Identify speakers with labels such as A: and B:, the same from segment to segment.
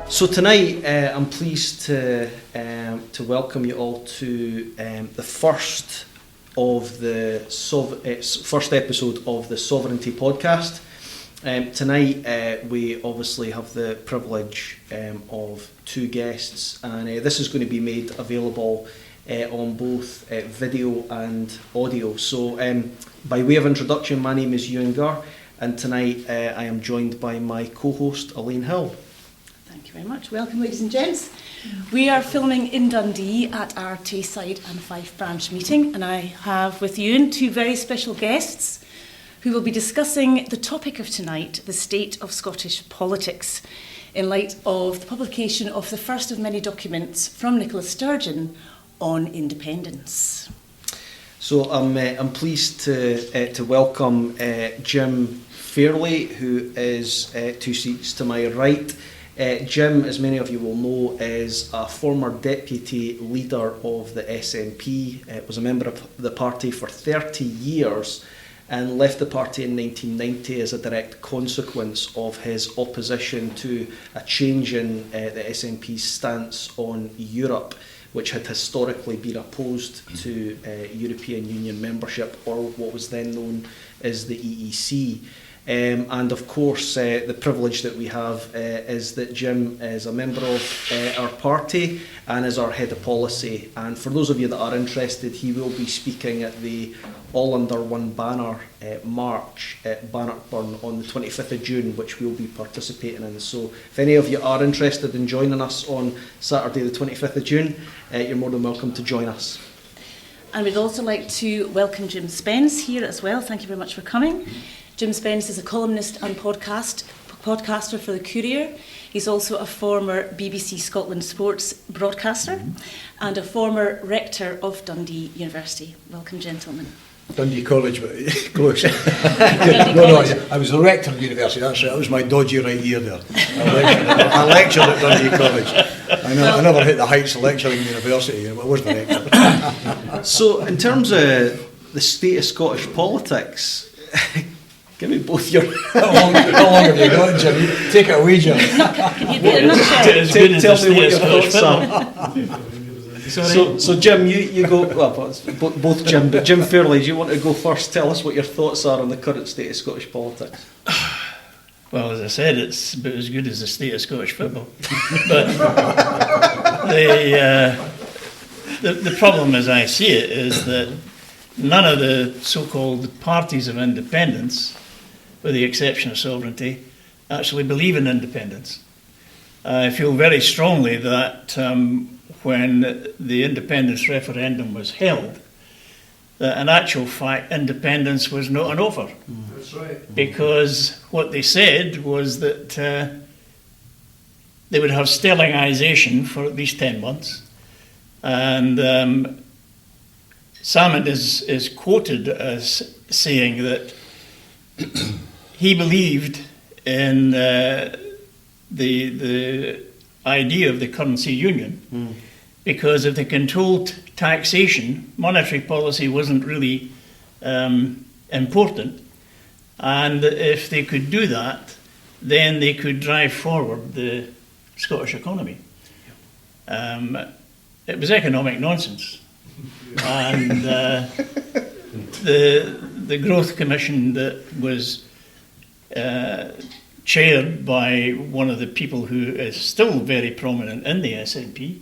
A: So tonight, I'm pleased to welcome you all to the first episode of the Sovereignty podcast. Tonight, we obviously have the privilege of two guests, and this is going to be made available on both video and audio. So, by way of introduction, my name is Ewan Gurr, and tonight I am joined by my co-host Elaine Hill.
B: Thank you very much. Welcome, ladies and gents. We are filming in Dundee at our Tayside and Fife branch meeting, and I have with Ewan two very special guests who will be discussing the topic of tonight, the state of Scottish politics, in light of the publication of the first of many documents from Nicola Sturgeon on independence. So
A: I'm pleased to welcome Jim Fairley, who is 2 seats to my right. Jim, as many of you will know, is a former deputy leader of the SNP, was a member of the party for 30 years and left the party in 1990 as a direct consequence of his opposition to a change in the SNP's stance on Europe, which had historically been opposed to European Union membership, or what was then known as the EEC. And of course, the privilege that we have is that Jim is a member of our party and is our head of policy. And for those of you that are interested, he will be speaking at the All Under One Banner march at Bannockburn on the 25th of June, which we'll be participating in. So if any of you are interested in joining us on Saturday the 25th of June, you're more than welcome to join us.
B: And we'd also like to welcome Jim Spence here as well. Thank you very much for coming. Jim Spence is a columnist and podcaster for The Courier. He's also a former BBC Scotland sports broadcaster and a former rector of Dundee University. Welcome, gentlemen.
C: Dundee College, but close. I was the rector of the university, that's right. That was my dodgy right ear there. I lectured at Dundee College. I never hit the heights of lecturing in university, but I was the rector.
A: So, in terms of the state of Scottish politics, give me both your...
C: How long have you got, Jim? Take it away, Jim.
A: Tell me what your thoughts are. So Jim, you go... Well, both Jim, but Jim Fairley, do you want to go first? Tell us what your thoughts are on the current state of Scottish politics.
D: Well, as I said, it's about as good as the state of Scottish football. But the problem, as I see it, is that none of the so-called parties of independence, with the exception of Sovereignty, actually believe in independence. I feel very strongly that when the independence referendum was held, that in actual fact independence was not an offer.
C: That's right.
D: Because what they said was that they would have sterlingisation for at least 10 months, and Salmond is quoted as saying that he believed in the idea of the currency union because if they controlled taxation, monetary policy wasn't really important, and if they could do that, then they could drive forward the Scottish economy. It was economic nonsense. And the Growth Commission that was chaired by one of the people who is still very prominent in the SNP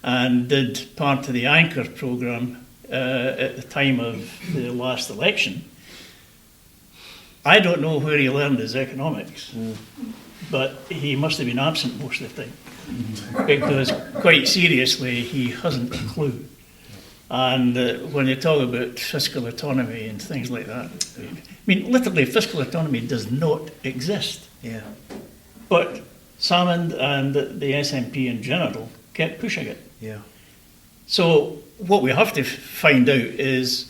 D: and did part of the Anchor programme at the time of the last election. I don't know where he learned his economics, but he must have been absent most of the time because, quite seriously, he hasn't a clue. And when you talk about fiscal autonomy and things like that, I mean, literally, fiscal autonomy does not exist.
A: Yeah.
D: But Salmond and the SNP in general kept pushing it.
A: Yeah.
D: So what we have to find out is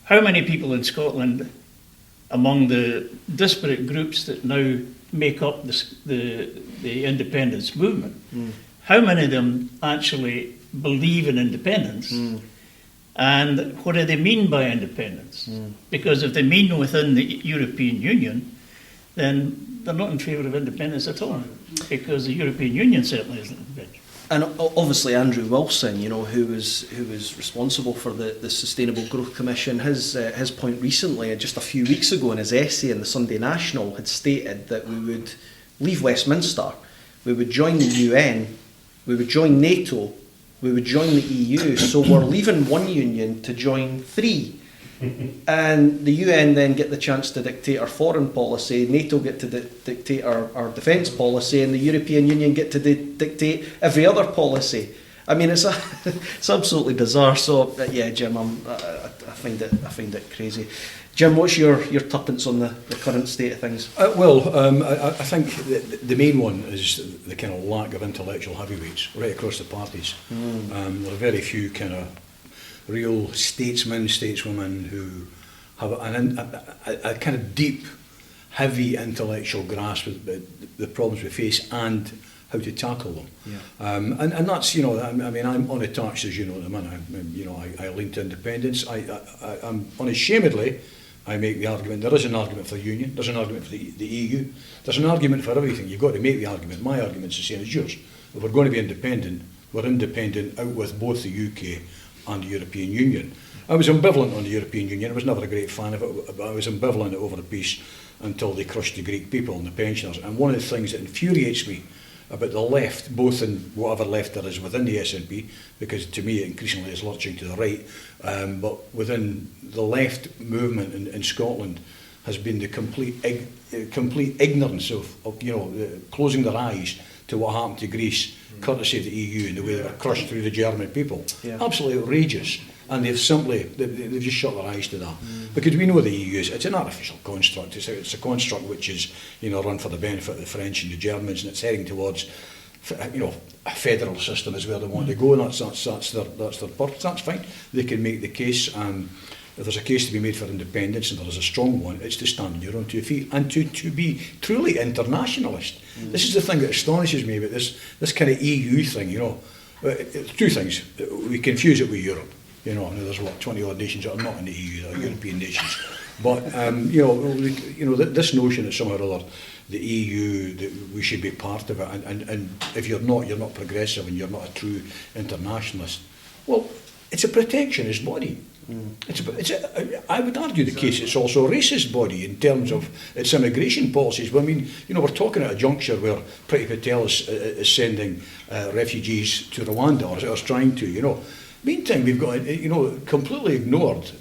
D: how many people in Scotland, among the disparate groups that now make up the independence movement, how many of them actually believe in independence, and what do they mean by independence? Because if they mean within the European Union, then they're not in favour of independence at all, because the European Union certainly isn't big.
A: And obviously Andrew Wilson, you know, who was responsible for the Sustainable Growth Commission, his point recently, just a few weeks ago in his essay in the Sunday National, had stated that we would leave Westminster, we would join the UN, we would join NATO, we would join the EU, so we're leaving one union to join three. And the UN then get the chance to dictate our foreign policy, NATO get to dictate our defence policy, and the European Union get to dictate every other policy. I mean, it's absolutely bizarre. So yeah, Jim, I find it crazy. Jim, what's your tuppence on the current state of things?
C: I think the main one is the kind of lack of intellectual heavyweights right across the parties. There are very few kind of real stateswomen who have a kind of deep, heavy intellectual grasp of the problems we face and how to tackle them. Yeah. And that's, you know, I mean, I'm unattached, as you know, at the minute. I lean to independence. I'm unashamedly, I make the argument, there is an argument for the Union, there's an argument for the EU, there's an argument for everything. You've got to make the argument. My argument's the same as yours. If we're going to be independent, we're independent out with both the UK and the European Union. I was ambivalent on the European Union. I was never a great fan of it, but I was ambivalent over the piece until they crushed the Greek people and the pensioners. And one of the things that infuriates me about the left, both in whatever left there is within the SNP, because to me it increasingly is lurching to the right, but within the left movement in Scotland has been the complete ignorance of you know, closing their eyes to what happened to Greece, courtesy of the EU and the way they were crushed through the German people. Yeah. Absolutely outrageous. And they've just shut their eyes to that. Because we know the EU it's an artificial construct. It's a construct which is, you know, run for the benefit of the French and the Germans, and it's heading towards, you know, a federal system is where they want to go, and that's their purpose. That's fine. They can make the case. If there's a case to be made for independence, and there is a strong one, it's to stand on your own two feet and to be truly internationalist. This is the thing that astonishes me about this kind of EU thing, you know. Two things. We confuse it with Europe. You know, there's 20 odd nations that are not in the EU, that are European nations. But, this notion that somehow or other the EU, that we should be part of it, and if you're not progressive and you're not a true internationalist. Well, it's a protectionist body. I would argue the case it's also a racist body in terms of its immigration policies. But I mean, you know, we're talking at a juncture where Priti Patel is sending refugees to Rwanda, or is trying to, you know. Meantime, we've got, you know, completely ignored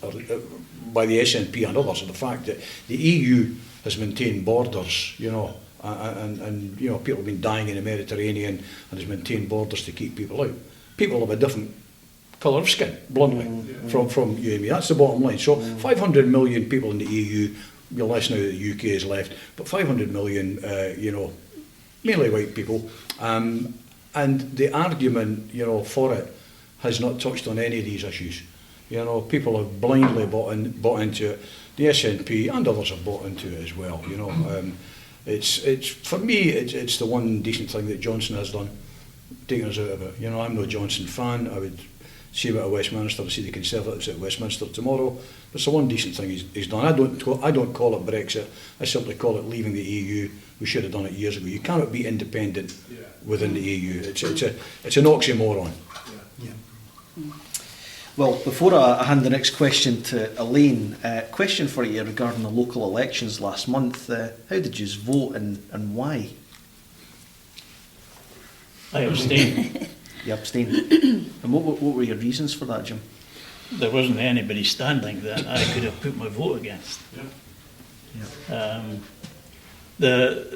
C: by the SNP and others the fact that the EU has maintained borders, you know, and you know, people have been dying in the Mediterranean and has maintained borders to keep people out. People of a different colour of skin, bluntly, from you and me. That's the bottom line. So 500 million people in the EU, you're less now that the UK is left, but 500 million, you know, mainly white people. And the argument, you know, for it has not touched on any of these issues. You know, people have blindly bought into it. The SNP and others have bought into it as well. You know, it's for me, it's the one decent thing that Johnson has done, taking us out of it. You know, I'm no Johnson fan. I would see him at Westminster, see the Conservatives at Westminster tomorrow. It's the one decent thing he's done. I don't call it Brexit. I simply call it leaving the EU. We should have done it years ago. You cannot be independent within the EU. It's an oxymoron.
A: Well, before I hand the next question to Elaine, question for you regarding the local elections last month. How did you vote and why?
D: I abstained.
A: You abstained. And what were your reasons for that, Jim?
D: There wasn't anybody standing that I could have put my vote against. The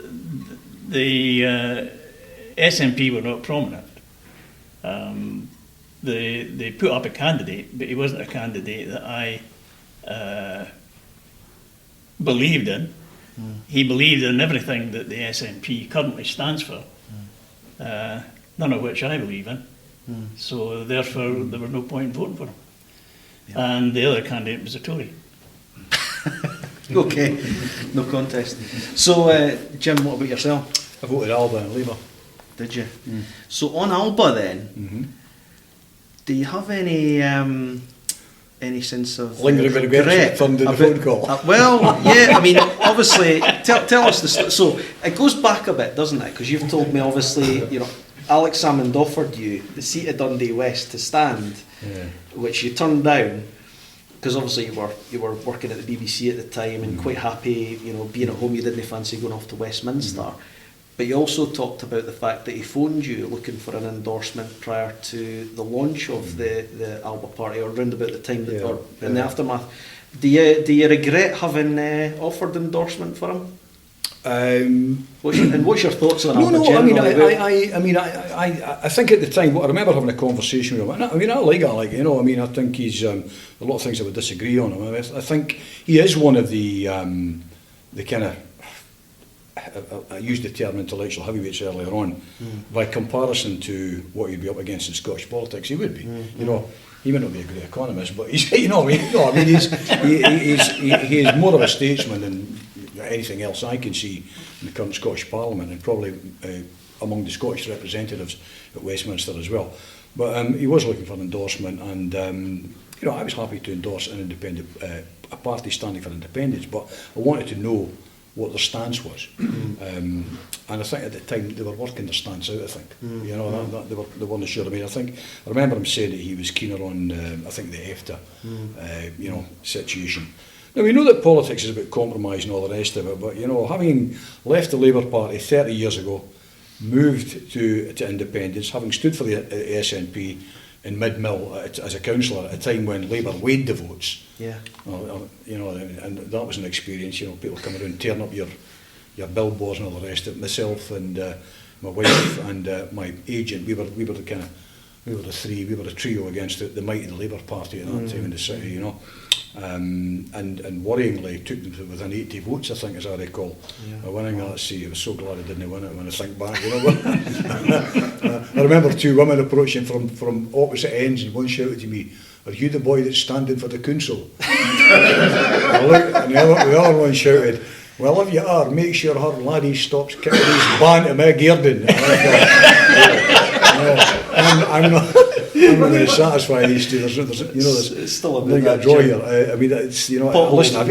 D: SNP were not prominent. They put up a candidate, but he wasn't a candidate that I believed in. He believed in everything that the SNP currently stands for, none of which I believe in. So therefore there was no point in voting for him. And the other candidate was a Tory.
A: Okay, no contest. So Jim, what about yourself?
C: I voted Alba and Labour.
A: Did you? So on Alba then, do you have any any sense of
C: lingering regret from the phone call?
A: Well, yeah, I mean, obviously, tell us the so it goes back a bit, doesn't it? Because you've told me, obviously, you know, Alex Salmond offered you the seat of Dundee West to stand, which you turned down because obviously you were working at the BBC at the time and quite happy, you know, being at home. You didn't fancy going off to Westminster. But you also talked about the fact that he phoned you looking for an endorsement prior to the launch of the Alba Party, or round about the time that, or in the aftermath. Do you regret having offered endorsement for him? What's your thoughts on Alba?
C: I think at the time, I remember having a conversation with him. I like Alec, you know. I mean, I think he's a lot of things I would disagree on him. I think he is one of the kind of, I used the term intellectual heavyweights earlier on. By comparison to what he'd be up against in Scottish politics, he would be. You know, he may not be a great economist, but he's, he is more of a statesman than anything else I can see in the current Scottish Parliament, and probably among the Scottish representatives at Westminster as well. But he was looking for an endorsement, and you know, I was happy to endorse an independent, a party standing for independence, but I wanted to know what their stance was. And I think at the time they were working their stance out, I think. You know, they weren't sure. I mean, I remember him saying that he was keener on, I think, the EFTA, you know, situation. Now, we know that politics is about compromise and all the rest of it, but, you know, having left the Labour Party 30 years ago, moved to independence, having stood for the SNP in mid-mill as a councillor at a time when Labour weighed the votes, you know, and that was an experience. You know, people coming around, tearing up your billboards and all the rest of it. Myself and my wife and my agent, we were the trio against the might of the Labour Party at that time in the city, you know. And worryingly took them to within 80 votes, I think, as I recall, winning that seat. I was so glad I didn't win it when I think back, you know. I remember two women approaching from opposite ends, and one shouted to me, "Are you the boy that's standing for the council?" And the other one shouted, "Well, if you are, make sure her laddie stops kicking his ban to Meg Eardon." I'm not going to satisfy these two. There's
A: it's still a bit
C: a draw here. I mean, it's, you know, listen,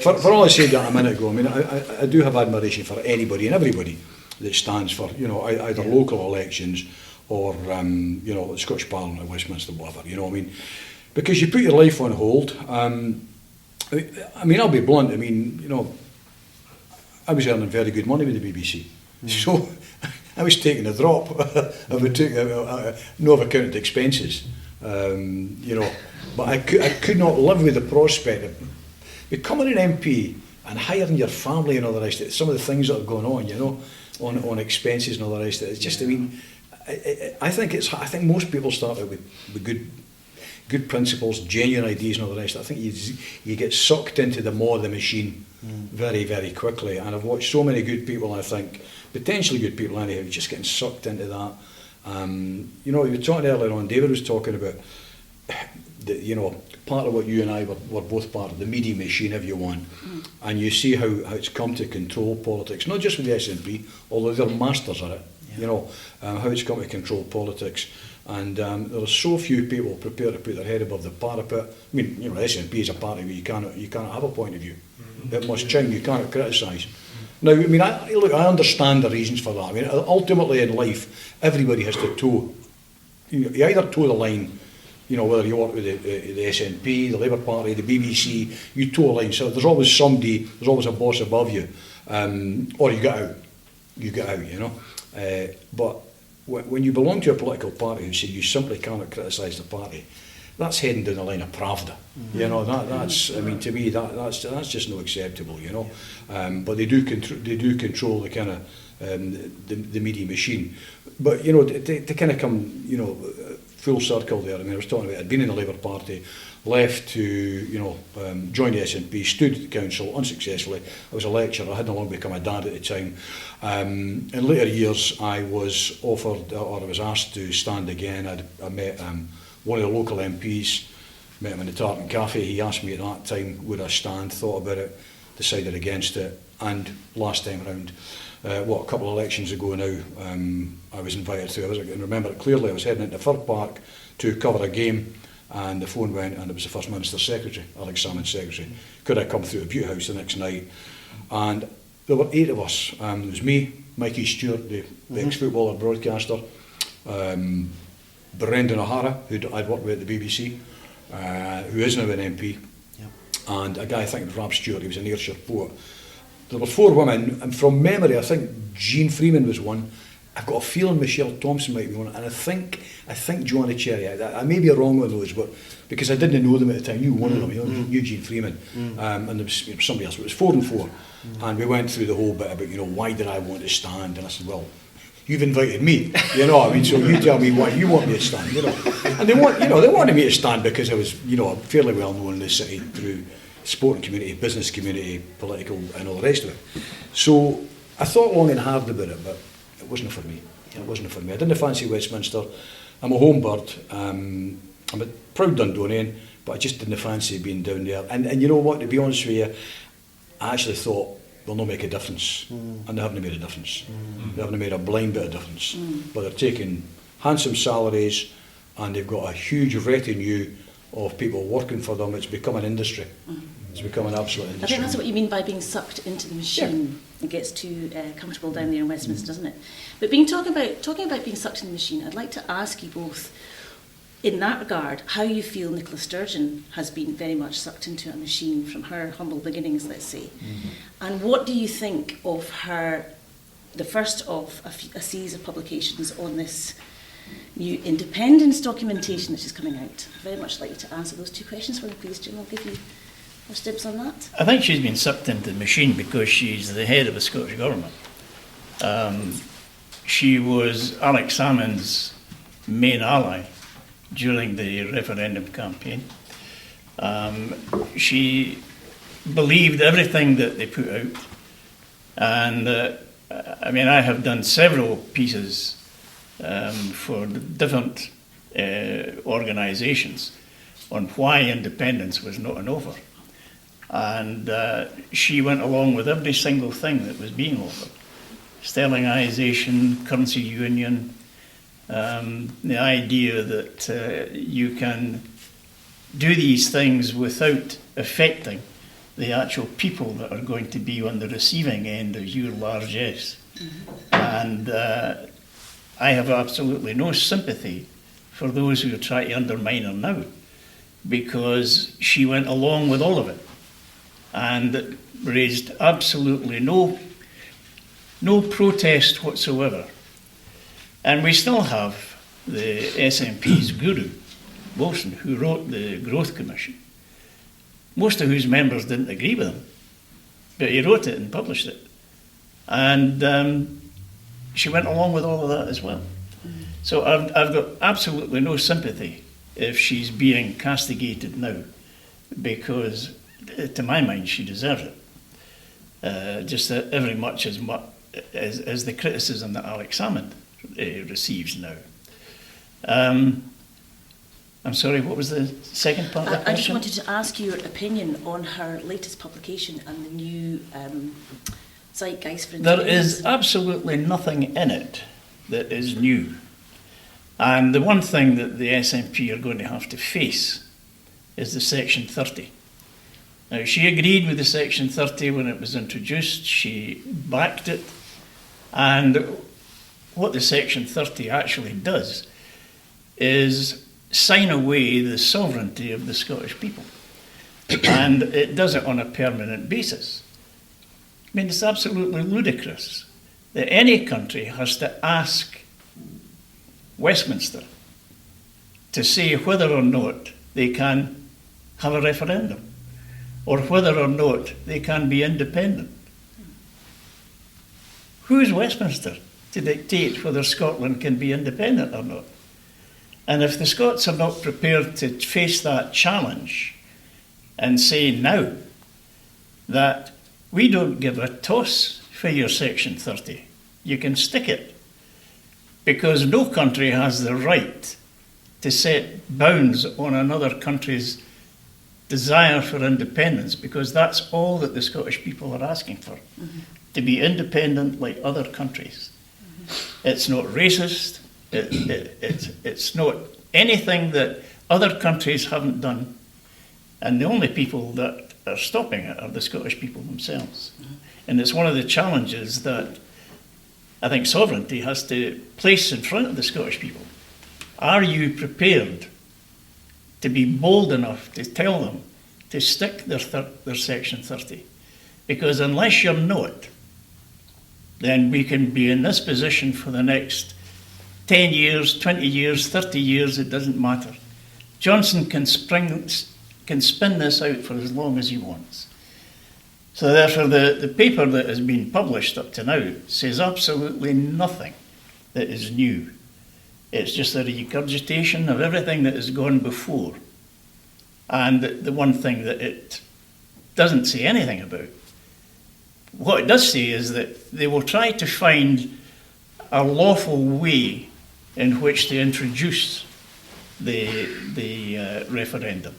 C: for all I said that a minute ago, I mean, I do have admiration for anybody and everybody that stands for, you know, either local elections or, you know, the Scottish Parliament or Westminster, whatever, you know, I mean, because you put your life on hold. I mean, I'll be blunt, I mean, you know, I was earning very good money with the BBC, so I was taking a drop. I would take no accounted expenses, you know, but I could not live with the prospect of becoming an MP and hiring your family and all the rest of it. Some of the things that are going on, you know, on expenses and all the rest of it. It's just, I mean, I think most people start out with good principles, genuine ideas and all the rest. I think you get sucked into the maw of the machine very, very quickly. And I've watched so many good people, I think, potentially good people anyhow, just getting sucked into that. You know, you were talking earlier on, David was talking about, you know, part of what you and I were both part of, the media machine, if you want. And you see how it's come to control politics, not just with the SNP, although they're masters at it, you know, how it's come to control politics. And there are so few people prepared to put their head above the parapet. I mean, you know, the SNP is a party where you cannot have a point of view. It must change, you cannot criticise. Now, I mean, I understand the reasons for that. I mean, ultimately in life, everybody has to toe. You either toe the line, you know, whether you work with the SNP, the Labour Party, the BBC, you toe a line. So there's always somebody, there's always a boss above you, or you get out. You get out, you know. But when you belong to a political party who say you simply cannot criticise the party, that's heading down the line of Pravda. You know, that's, I mean, to me, that's just not acceptable, you know. But they do control the kind of the media machine. But, you know, to kind of come, you know, full circle there. I mean, I was talking about I'd been in the Labour Party, left to, you know, join the SNP, stood at the council unsuccessfully. I was a lecturer, I hadn't long become a dad at the time. In later years, I was offered, or I was asked to stand again. I met one of the local MPs, met him in the Tartan Cafe. He asked me at that time, would I stand, thought about it, decided against it. And last time round, a couple of elections ago now, I was invited to, I can remember it clearly, I was heading into Fir Park to cover a game, and the phone went, and it was the First Minister's secretary, Alex Salmond's secretary. Could I come through the Butte House the next night? And there were 8 of us. There was me, Mikey Stewart, the ex-footballer broadcaster, Brendan O'Hara, who I'd worked with at the BBC, who is now an MP, and a guy, I think, Rob Stewart, he was an Ayrshire poet. There were 4 women, and from memory, I think Jean Freeman was one. I've got a feeling Michelle Thompson might be one, and I think Joanna Cherry. I may be wrong on those, but because I didn't know them at the time, I knew one of them, knew Jean Freeman, and there was somebody else. But it was 4 and 4, and we went through the whole bit about why did I want to stand, and I said, well, you've invited me, so you tell me why you want me to stand, And they wanted me to stand because I was, fairly well known in the city through sporting community, business community, political, and all the rest of it. So I thought long and hard about it, but it wasn't for me. It wasn't for me. I didn't fancy Westminster. I'm a home bird. I'm a proud Dundonian, but I just didn't fancy being down there. And you know what? To be honest with you, I actually thought they'll not make a difference, and they haven't made a difference. They haven't made a blind bit of difference. But they're taking handsome salaries, and they've got a huge retinue of people working for them. It's become an industry. It's become an absolute industry.
B: I think that's what you mean by being sucked into the machine. It gets too comfortable down there in Westminster, doesn't it? But talking about being sucked in the machine, I'd like to ask you both, in that regard, how you feel Nicola Sturgeon has been very much sucked into a machine from her humble beginnings, let's say. And what do you think of the first of a series of publications on this new independence documentation that is coming out? I'd very much like you to answer those 2 questions for me, please, Jim. I'll give you first dibs on that.
D: I think she's been sucked into the machine because she's the head of the Scottish Government. She was Alex Salmond's main ally during the referendum campaign. She believed everything that they put out. And I have done several pieces for different organisations on why independence was not an offer. And she went along with every single thing that was being offered. Sterlingisation, currency union, the idea that you can do these things without affecting the actual people that are going to be on the receiving end of your largesse. And I have absolutely no sympathy for those who try to undermine her now, because she went along with all of it and raised absolutely no protest whatsoever. And we still have the SNP's guru, Wilson, who wrote the Growth Commission, most of whose members didn't agree with him, but he wrote it and published it. And she went along with all of that as well. So I've got absolutely no sympathy if she's being castigated now, because to my mind she deserves it. Just every much as the criticism that Alex Salmond receives now. I'm sorry, what was the second part of the question?
B: I just wanted to ask your opinion on her latest publication and the new zeitgeist for
D: There is absolutely nothing in it that is new. And the one thing that the SNP are going to have to face is the Section 30. Now, she agreed with the Section 30 when it was introduced. She backed it. And what the Section 30 actually does is sign away the sovereignty of the Scottish people. And it does it on a permanent basis. I mean, it's absolutely ludicrous that any country has to ask Westminster to say whether or not they can have a referendum or whether or not they can be independent. Who's Westminster to dictate whether Scotland can be independent or not? And if the Scots are not prepared to face that challenge and say now that we don't give a toss for your Section 30, you can stick it, because no country has the right to set bounds on another country's desire for independence, because that's all that the Scottish people are asking for, to be independent like other countries. It's not racist, it's not anything that other countries haven't done, and the only people that are stopping it are the Scottish people themselves. And it's one of the challenges that I think sovereignty has to place in front of the Scottish people. Are you prepared to be bold enough to tell them to stick their Section 30? Because unless you're not, then we can be in this position for the next 10 years, 20 years, 30 years, it doesn't matter. Johnson can spin this out for as long as he wants. So therefore the paper that has been published up to now says absolutely nothing that is new. It's just a regurgitation of everything that has gone before. And the one thing that it doesn't say anything about, what it does say is that they will try to find a lawful way in which to introduce the referendum.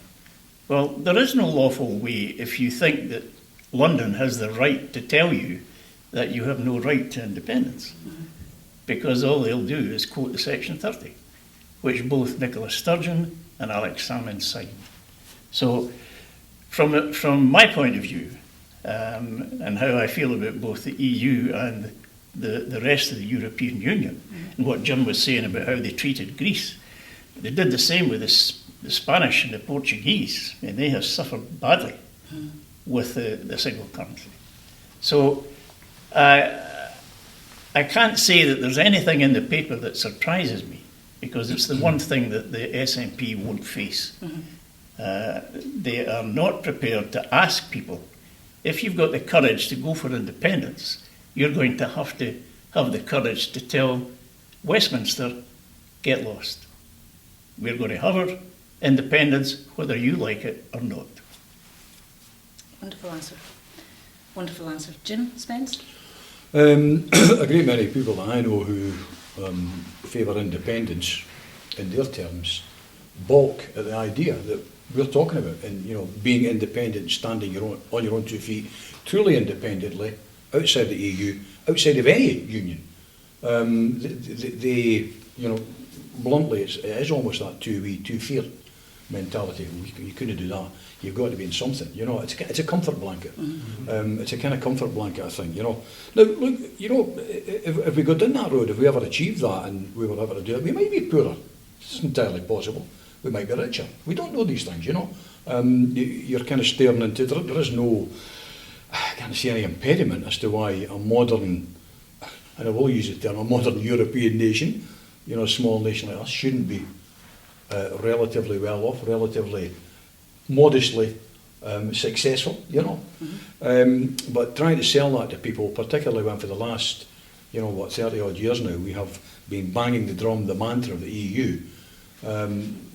D: Well, there is no lawful way if you think that London has the right to tell you that you have no right to independence, because all they'll do is quote the Section 30, which both Nicola Sturgeon and Alex Salmond signed. So from my point of view, and how I feel about both the EU and the rest of the European Union, and what Jim was saying about how they treated Greece, they did the same with the Spanish and the Portuguese, and they have suffered badly with the single currency. So I can't say that there's anything in the paper that surprises me, because it's the one thing that the SNP won't face. They are not prepared to ask people, if you've got the courage to go for independence, you're going to have the courage to tell Westminster, get lost. We're going to have our independence whether you like it or not.
B: Wonderful answer. Wonderful answer. Jim Spence?
C: A great many people that I know who favour independence in their terms balk at the idea that we're talking about, and being independent, standing on your own 2 feet, truly independently, outside the EU, outside of any union. Bluntly, it is almost that too fear mentality. You couldn't do that. You've got to be in something. It's a comfort blanket. It's a kind of comfort blanket, I think. Now, look, if we go down that road, if we ever achieve that and we were ever to do it, we might be poorer. It's entirely possible. We might be richer. We don't know these things, You're kind of staring into, there is no, I can't see any impediment as to why a modern, and I will use the term, a modern European nation, a small nation like us, shouldn't be relatively well off, relatively modestly successful, But trying to sell that to people, particularly when for the last, 30 odd years now, we have been banging the drum, the mantra of the EU.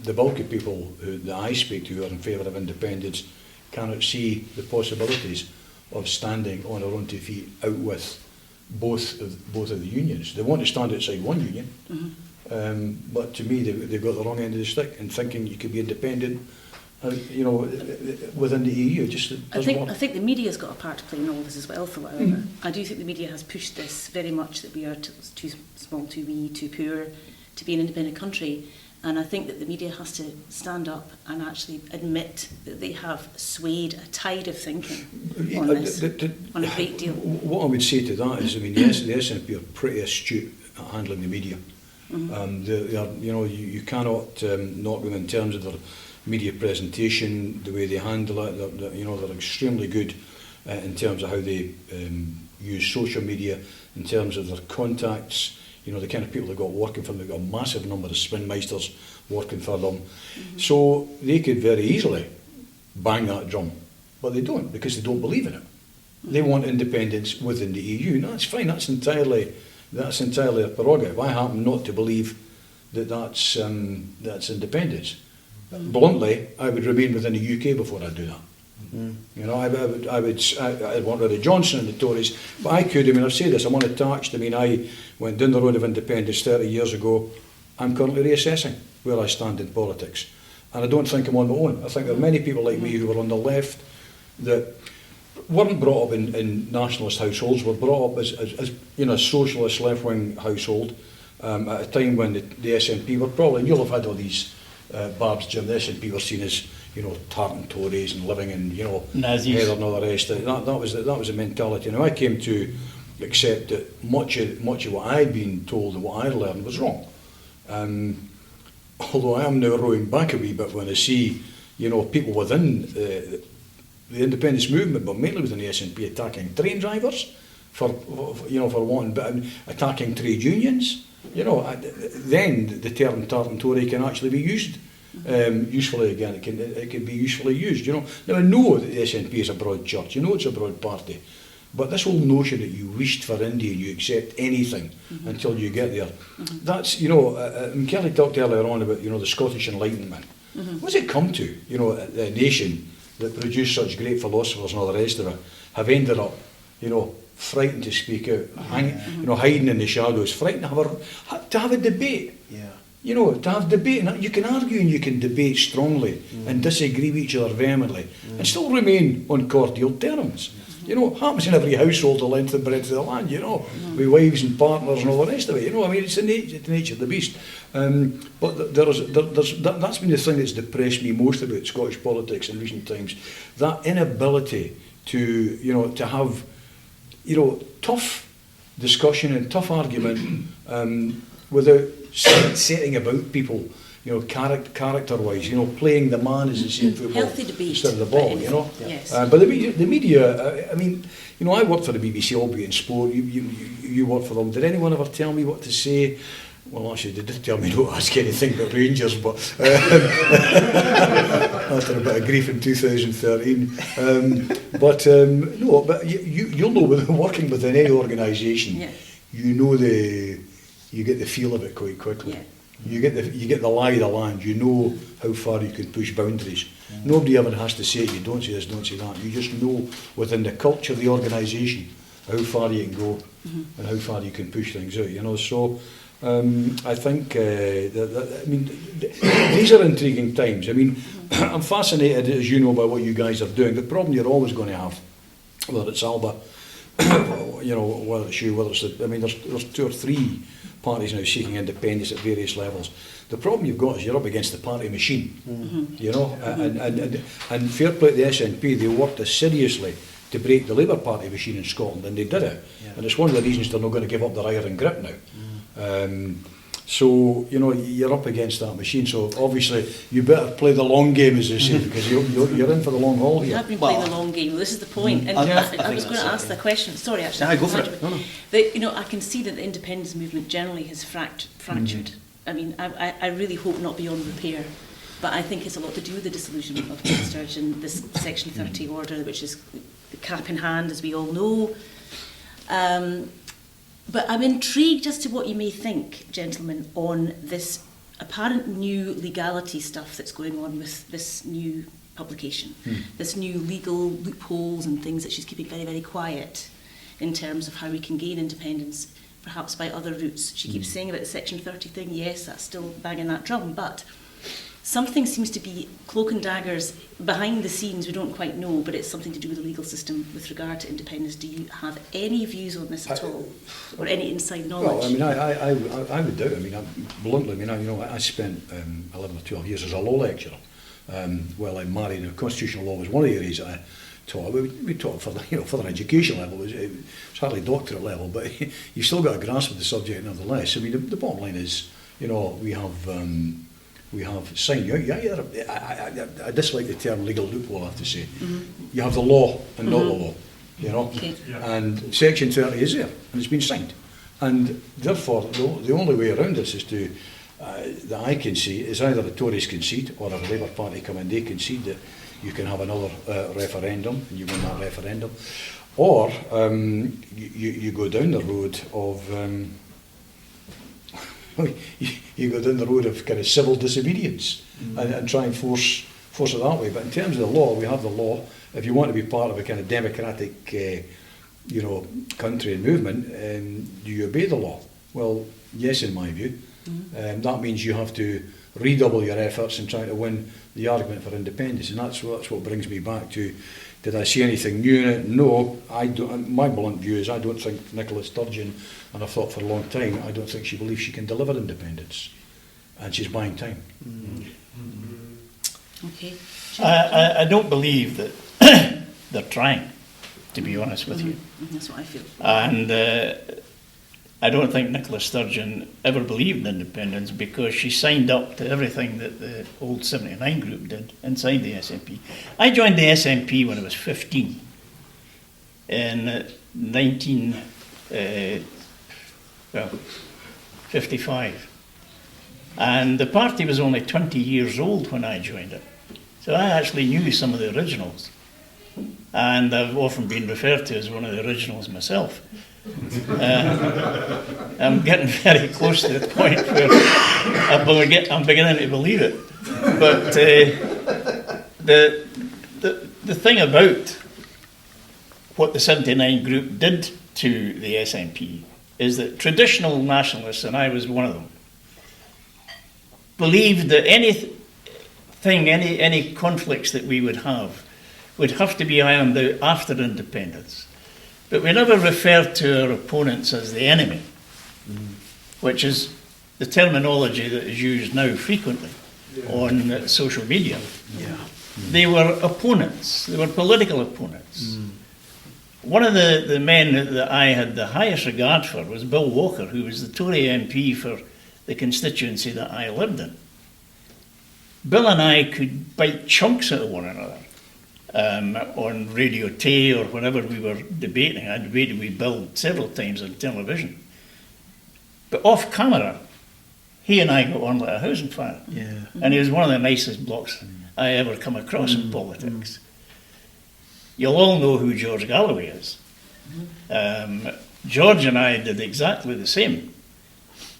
C: The bulk of people that I speak to who are in favour of independence cannot see the possibilities of standing on our own 2 feet out with both of the unions. They want to stand outside one union, but to me they've got the wrong end of the stick in thinking you could be independent, within the EU. I
B: think the media's got a part to play in all this as well, for whatever. I do think the media has pushed this very much, that we are too small, too wee, too poor to be an independent country. And I think that the media has to stand up and actually admit that they have swayed a tide of thinking on this, on a great deal.
C: What I would say to that is, the SNP are pretty astute at handling the media. They are, you cannot knock them in terms of their media presentation, the way they handle it. They're extremely good in terms of how they use social media, in terms of their contacts. The kind of people they've got working for them. They've got a massive number of spinmeisters working for them. So they could very easily bang that drum, but they don't, because they don't believe in it. They want independence within the EU, and that's fine. That's entirely their prerogative. I happen not to believe that that's independence. Bluntly, I would remain within the UK before I do that. I'd want rid of Johnson and the Tories, but I could. I've said this, I'm unattached. I went down the road of independence 30 years ago. I'm currently reassessing where I stand in politics, and I don't think I'm on my own. I think there are many people like me who are on the left that weren't brought up in nationalist households, were brought up as socialist left-wing household at a time when the SNP were probably, and you'll have had all these Barb's Jim, the SNP were seen as, tartan Tories and living in,
D: Nazis.
C: Heather and all the rest. That was the mentality. Now I came to accept that much of what I'd been told and what I'd learned was wrong. Although I am now rowing back a wee bit when I see, people within the independence movement, but mainly within the SNP, attacking train drivers for wanting, but attacking trade unions. Then the term tartan Tory can actually be used usefully again. It can be usefully used. Now I know that the SNP is a broad church. It's a broad party. But this whole notion that you wished for India, you accept anything until you get there, that's, Kelly talked earlier on about, the Scottish Enlightenment. What's it come to? A nation that produced such great philosophers and all the rest of it have ended up, frightened to speak out, hiding in the shadows, frightened to have a debate. To have debate, and you can argue and you can debate strongly and disagree with each other vehemently and still remain on cordial terms. Happens in every household the length and breadth of the land, with wives and partners and all the rest of it. It's the nature of the beast. But that's been the thing that's depressed me most about Scottish politics in recent times. That inability to have, tough discussion and tough argument without setting about people, character-wise, playing the man, as they say in football,
B: healthy debate
C: instead of the ball,
B: Yes.
C: But the media, I worked for the BBC, albeit in sport. You worked for them. Did anyone ever tell me what to say? Well, actually, they did tell me not to ask anything about Rangers, but after a bit of grief in 2013. No, but you'll know, working within any organisation, you get the feel of it quite quickly.
B: Yeah.
C: You get the lie of the land. You know how far you can push boundaries. Nobody ever has to say it. You don't say this, don't say that. You just know within the culture of the organisation how far you can go and how far you can push things out. So I think these are intriguing times. I'm fascinated, as you know, by what you guys are doing. The problem you're always going to have, whether it's Alba, whether it's you, whether it's there's 2 or 3 parties now seeking independence at various levels. The problem you've got is you're up against the party machine, and fair play to the SNP, they worked assiduously to break the Labour Party machine in Scotland, and they did it. And it's one of the reasons they're not going to give up their iron grip now. So, you're up against that machine, so obviously you better play the long game, as they say, because you're in for the long haul here.
B: You have been playing the long game. This is the point. And I was going to ask the question. Sorry, actually.
A: Go for it. No.
B: I can see that the independence movement generally has fractured. I really hope not beyond repair. But I think it's a lot to do with the disillusionment of Nicola Sturgeon, this Section 30 order, which is the cap in hand, as we all know. But I'm intrigued as to what you may think, gentlemen, on this apparent new legality stuff that's going on with this new publication, this new legal loopholes and things that she's keeping very, very quiet in terms of how we can gain independence, perhaps by other routes. She keeps saying about the Section 30 thing, yes, that's still banging that drum, but something seems to be cloak and daggers behind the scenes, we don't quite know, but it's something to do with the legal system with regard to independence. Do you have any views on this at all, or any inside knowledge?
C: Well, I would doubt. Bluntly, I spent 11 or 12 years as a law lecturer. While I'm married, constitutional law was one of the areas that I taught. We taught for the education level. It's hardly doctorate level, but you've still got a grasp of the subject nevertheless. The bottom line is, we have signed. I dislike the term legal loophole, I have to say. You have the law and not the law,
B: Okay.
C: and Section 30 is there, and it's been signed. And therefore, the only way around this is that I can see, is either the Tories concede, or if the Labour Party come and they concede that you can have another referendum, and you win that referendum, or you go down the road of... you go down the road of kind of civil disobedience and try and force it that way. But in terms of the law, we have the law. If you want to be part of a kind of democratic, country and movement, do you obey the law? Well, yes, in my view. That means you have to redouble your efforts in trying to win the argument for independence, and that's what brings me back to, did I see anything new in it? No, I don't. My blunt view is I don't think Nicola Sturgeon, and I've thought for a long time, I don't think she believes she can deliver independence, and she's buying time.
B: Okay.
D: I don't believe that they're trying, to be honest with you.
B: That's what I feel.
D: And I don't think Nicola Sturgeon ever believed in independence because she signed up to everything that the old 79 group did inside the SNP. I joined the SNP when I was 15 in 1955. And the party was only 20 years old when I joined it. So I actually knew some of the originals. And I've often been referred to as one of the originals myself. I'm getting very close to the point where I'm beginning to believe it. But the thing about what the 79 group did to the SNP is that traditional nationalists, and I was one of them, believed that any conflicts that we would have to be ironed out after independence. But we never referred to our opponents as the enemy, which is the terminology that is used now frequently on social media. They were opponents, they were political opponents. One of the men that I had the highest regard for was Bill Walker, who was the Tory MP for the constituency that I lived in. Bill and I could bite chunks out of one another on Radio Tay or whenever we were debating. I debated with Bill several times on television. But off camera, he and I got on like a house on fire. And he was one of the nicest blokes I ever come across in politics. You'll all know who George Galloway is. George and I did exactly the same.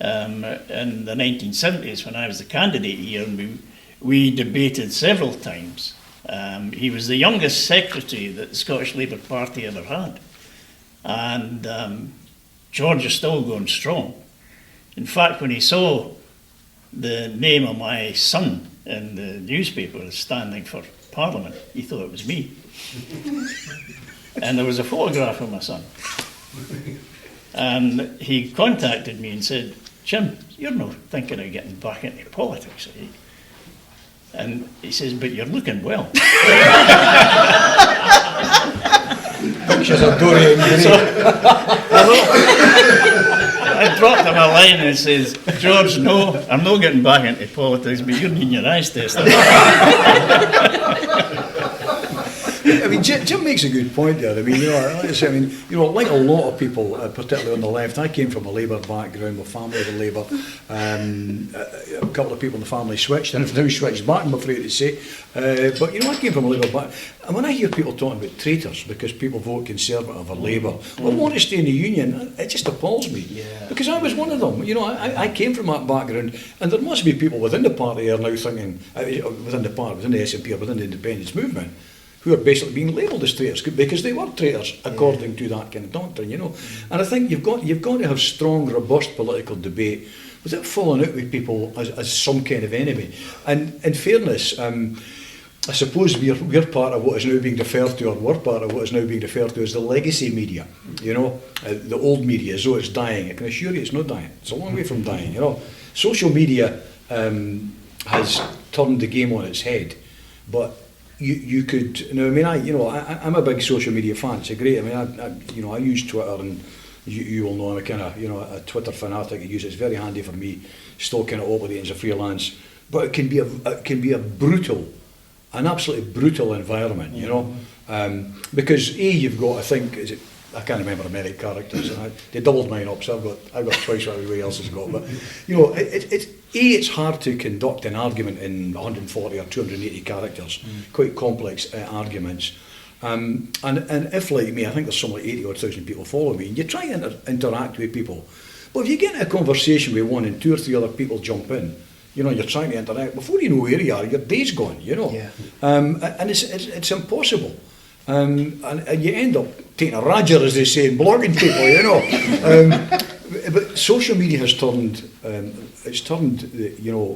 D: In the 1970s, when I was the candidate here, and we debated several times. He was the youngest secretary that the Scottish Labour Party ever had. And George is still going strong. In fact, when he saw the name of my son in the newspaper standing for Parliament, he thought it was me. And there was a photograph of my son. And he contacted me and said, "Jim, you're not thinking of getting back into politics, are you?" And he says, "But you're looking well."
C: Pictures of Dorian Gray.
D: So, I dropped him a line and says, "George, no, I'm not getting back into politics, but you're needing your eyes tested."
C: I mean, Jim makes a good point there. I mean, like I say, like a lot of people, particularly on the left, I came from a Labour background, my family were Labour. A couple of people in the family switched, and have now switched back, I'm afraid to say. But I came from a Labour background. And when I hear people talking about traitors because people vote Conservative or Labour or want to stay in the Union, it just appalls me. Because I was one of them. I came from that background, and there must be people within the party who are now thinking, within the SNP or within the independence movement, who are basically being labelled as traitors because they were traitors according to that kind of doctrine, And I think you've got to have strong, robust political debate without falling out with people as some kind of enemy. And in fairness, I suppose we're part of what is now being referred to, or we're part of what is now being referred to as the legacy media. The old media, as though it's dying. I can assure you, it's not dying. It's a long way from dying. Social media has turned the game on its head, but you could. I'm a big social media fan. It's great. I use Twitter, and you will know I'm a kind of a Twitter fanatic. I use it. It's very handy for me, still kind of operating as a freelance. But it can be an absolutely brutal environment. Because you've got, I think, I can't remember how many characters, and they doubled mine up, so I've got twice what everybody else has got. But it's hard to conduct an argument in 140 or 280 characters, quite complex arguments. And if, like me, I think there's something like 80,000 people follow me, and you try and interact with people, but if you get in a conversation with one and two or three other people jump in, you're trying to interact, before you know where you are, your day's gone. And it's impossible. And you end up taking a radger, as they say, and blogging people, but social media has turned,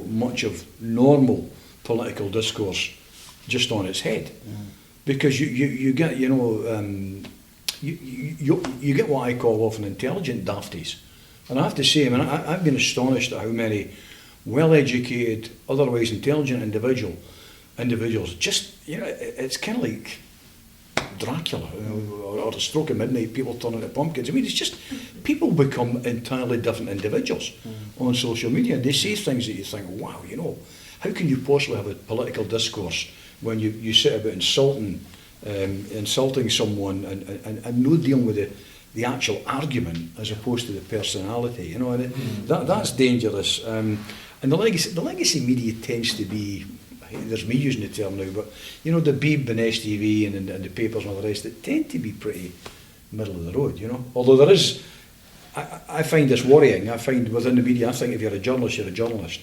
C: much of normal political discourse just on its head, because you get, you get what I call often intelligent dafties, and I have to say, I've been astonished at how many well-educated, otherwise intelligent individuals, just, it's kind of like Dracula, or the stroke of midnight, people turn into pumpkins. I mean, it's just, people become entirely different individuals on social media, and they say things that you think, wow, how can you possibly have a political discourse when you sit about insulting someone and not dealing with the actual argument as opposed to the personality, and that's dangerous. And the legacy media tends to be, there's me using the term now, but the Beeb and STV and the papers and all the rest, that tend to be pretty middle of the road, Although there is, I find this worrying. I find within the media, I think if you're a journalist, you're a journalist.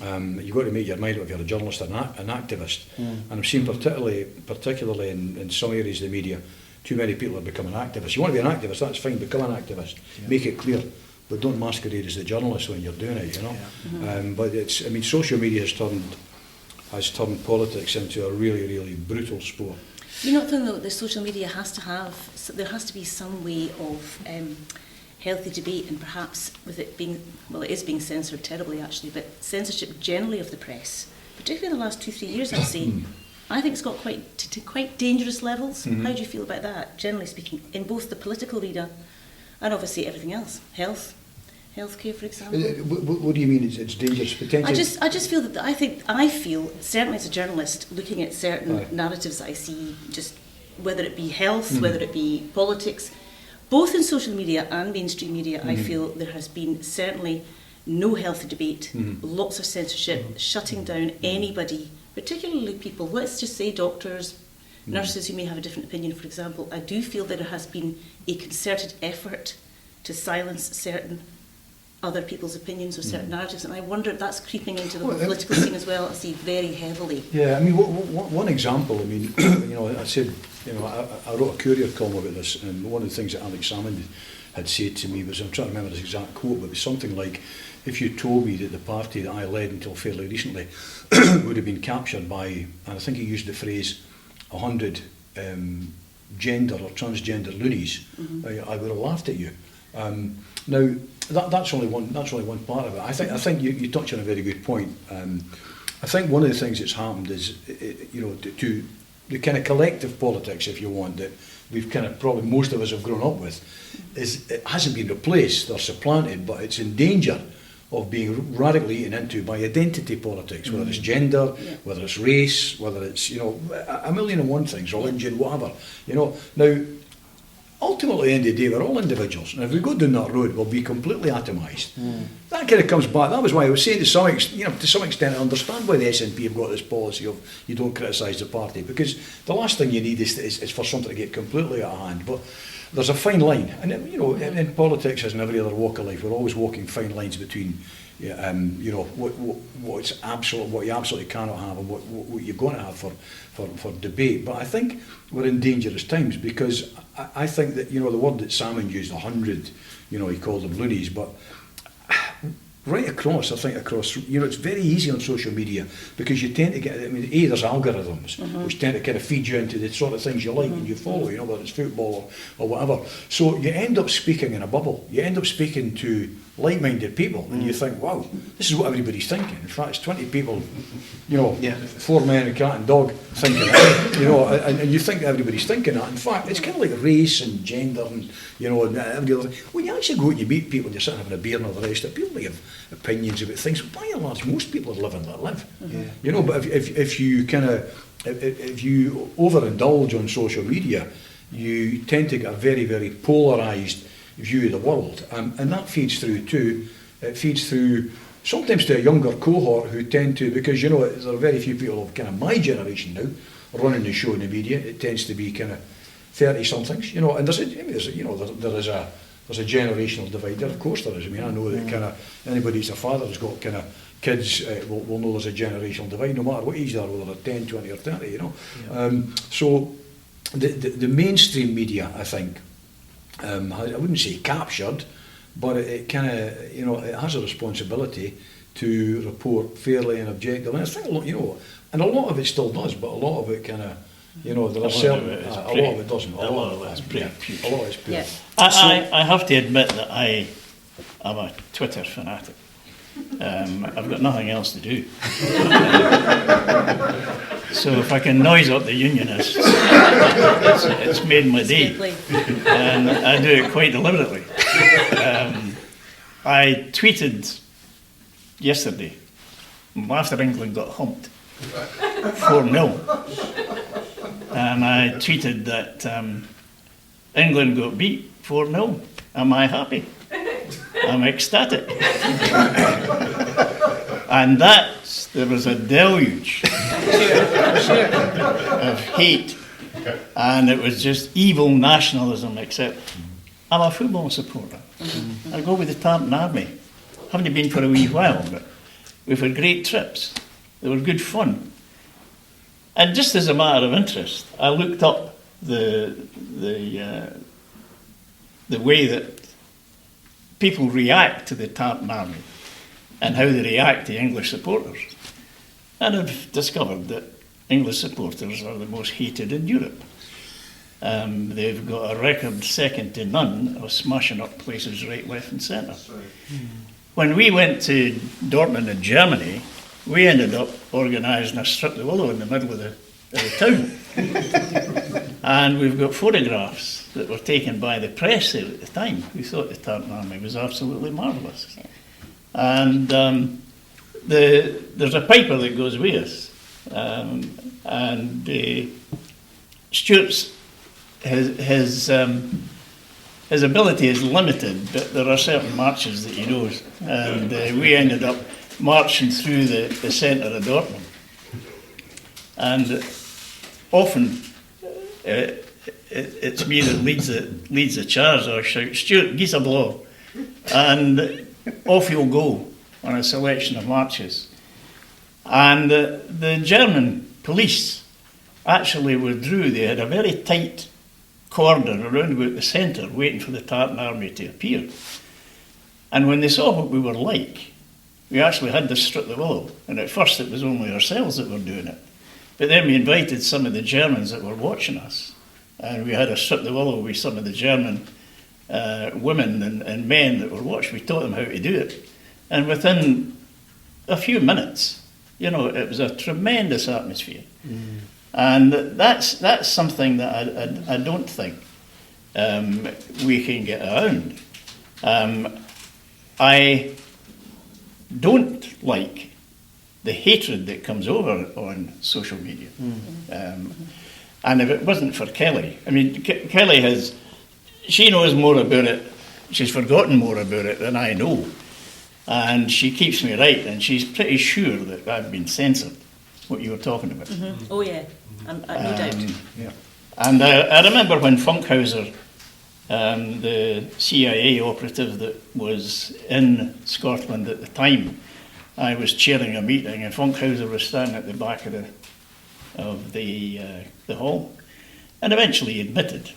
C: You've got to make your mind up if you're a journalist or an activist. And I'm seeing particularly in some areas of the media, too many people are becoming activists. You want to be an activist, that's fine, become an activist. Yeah. Make it clear, but don't masquerade as a journalist when you're doing it, Yeah. But social media has turned politics into a really, really brutal sport.
B: You not think though the social media there has to be some way of healthy debate, and perhaps with it being, it is being censored terribly actually, but censorship generally of the press, particularly in the last 2-3 years I'd say, I think it's got to quite dangerous levels. Mm-hmm. How do you feel about that, generally speaking, in both the political arena and obviously everything else, healthcare, for example?
C: What do you mean it's dangerous potentially?
B: I just feel that I feel certainly as a journalist looking at certain narratives that I see, just whether it be health, whether it be politics, both in social media and mainstream media, I feel there has been certainly no healthy debate, lots of censorship, shutting down anybody, particularly people, let's just say doctors, nurses who may have a different opinion, for example. I do feel that there has been a concerted effort to silence certain other people's opinions or certain narratives, and I wonder if that's creeping into the political scene as well, I see very heavily.
C: Yeah, I mean, one example, I mean, I said, I wrote a Courier column about this, and one of the things that Alex Salmond had said to me was, I'm trying to remember this exact quote, but it was something like, if you told me that the party that I led until fairly recently would have been captured by, and I think he used the phrase, 100 gender or transgender loonies, I would have laughed at you. Now, that's only one part of it. I think you touch on a very good point. I think one of the things that's happened is, to the kind of collective politics, if you want, that we've kind of probably most of us have grown up with, is it hasn't been replaced or supplanted, but it's in danger of being radically eaten into by identity politics, whether it's gender, whether it's race, whether it's, a million and one things, religion, whatever. Now, ultimately, at the end of the day, we're all individuals, and if we go down that road, we'll be completely atomised. That kind of comes back. That was why I was saying to some extent, I understand why the SNP have got this policy of you don't criticise the party, because the last thing you need is for something to get completely out of hand. But there's a fine line, and in politics, as in every other walk of life, we're always walking fine lines between what you absolutely cannot have and what you're going to have for debate. But I think we're in dangerous times, because I think that the word that Salmond used, 100, he called them loonies, but right across, it's very easy on social media, because you tend to get, there's algorithms which tend to kind of feed you into the sort of things you like and you follow, whether it's football or whatever. So you end up speaking in a bubble. You end up speaking to like-minded people, and you think, wow, this is what everybody's thinking. In fact, it's 20 people, 4 men, a cat and dog thinking that, and you think everybody's thinking that. In fact, it's kind of like race and gender and, every other thing. When you actually go out and you meet people and you're sitting having a beer and all the rest of it, people may have opinions about things. By and large, most people are living that live. But if you overindulge on social media, you tend to get a very, very polarised view of the world, and that feeds through too. It feeds through sometimes to a younger cohort who tend to, because there are very few people of kind of my generation now running the show in the media. It tends to be kind of 30-somethings, and there's a generational divide there. Of course there is. I know that kind of anybody who's a father has got kind of kids will know there's a generational divide, no matter what age they are, whether they're 10, 20 or 30. So the mainstream media, I think, I wouldn't say captured, but it kind of, it has a responsibility to report fairly and objectively. And I think, and a lot of it still does, but a lot of it kind of, there are certain, a lot of it doesn't. A lot of it's pretty pure. A lot of it's pure.
D: I have to admit that I am a Twitter fanatic. I've got nothing else to do. So if I can noise up the Unionists, it's made my day. And I do it quite deliberately. I tweeted yesterday, after England got humped, 4-0. And I tweeted that England got beat 4-0. Am I happy? I'm ecstatic. And there was a deluge of hate. And it was just evil nationalism, except I'm a football supporter. I go with the Tartan Army. Haven't been for a wee while, but we've had great trips. They were good fun. And just as a matter of interest, I looked up the way that people react to the Tartan Army and how they react to English supporters. And I've discovered that English supporters are the most hated in Europe. They've got a record second to none of smashing up places right, left and centre. When we went to Dortmund in Germany, we ended up organising a strip the willow in the middle of the town. And we've got photographs that were taken by the press there at the time, who thought the Tartan Army was absolutely marvellous. And there's a piper that goes with us. And Stuart's his ability is limited, but there are certain marches that he knows. And we ended up marching through the centre of Dortmund. And often it's me that leads the charge. I shout, "Stuart, geese a blow," and off you'll go on a selection of marches. And the German police actually withdrew. They had a very tight cordon around about the centre, waiting for the Tartan Army to appear. And when they saw what we were like, we actually had to strip the willow. And at first it was only ourselves that were doing it. But then we invited some of the Germans that were watching us. And we had a strip the willow with some of the German women and men that were watching. We taught them how to do it. And within a few minutes, it was a tremendous atmosphere. And that's something that I don't think we can get around. I don't like the hatred that comes over on social media. And if it wasn't for Kelly, Kelly she knows more about it, she's forgotten more about it than I know. And she keeps me right, and she's pretty sure that I've been censored, what you were talking about.
B: Oh yeah, no doubt.
D: Yeah. And I remember when Funkhauser, the CIA operative that was in Scotland at the time, I was chairing a meeting, and Funkhauser was standing at the back of the hall, and eventually admitted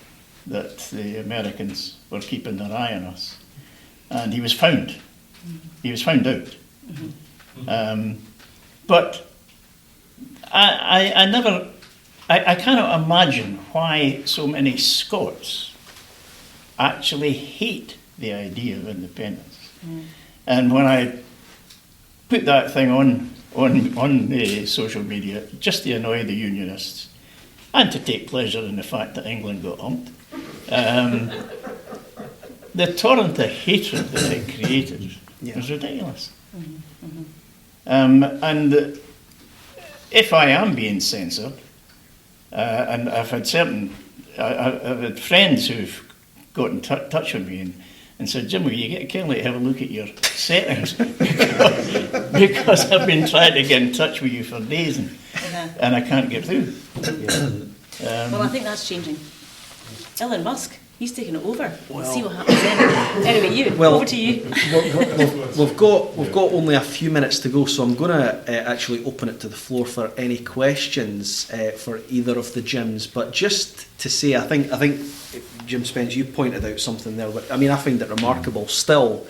D: that the Americans were keeping their eye on us, and he was found. He was found out. But I cannot imagine why so many Scots actually hate the idea of independence. And when I put that thing on the social media, just to annoy the Unionists, and to take pleasure in the fact that England got humped, the torrent of hatred that it created was ridiculous. And if I am being censored, and I've had I've had friends who've got in touch with me and said, "Jim, will you get Kelly to have a look at your settings?" because I've been trying to get in touch with you for days and I can't get through.
B: Well, I think that's changing. Elon Musk, he's taking it over. We'll see what happens then. Anyway, over to you.
A: We've got only a few minutes to go, so I'm going to actually open it to the floor for any questions for either of the Jims. But just to say, I think Jim Spence, you pointed out something there. But I find it remarkable still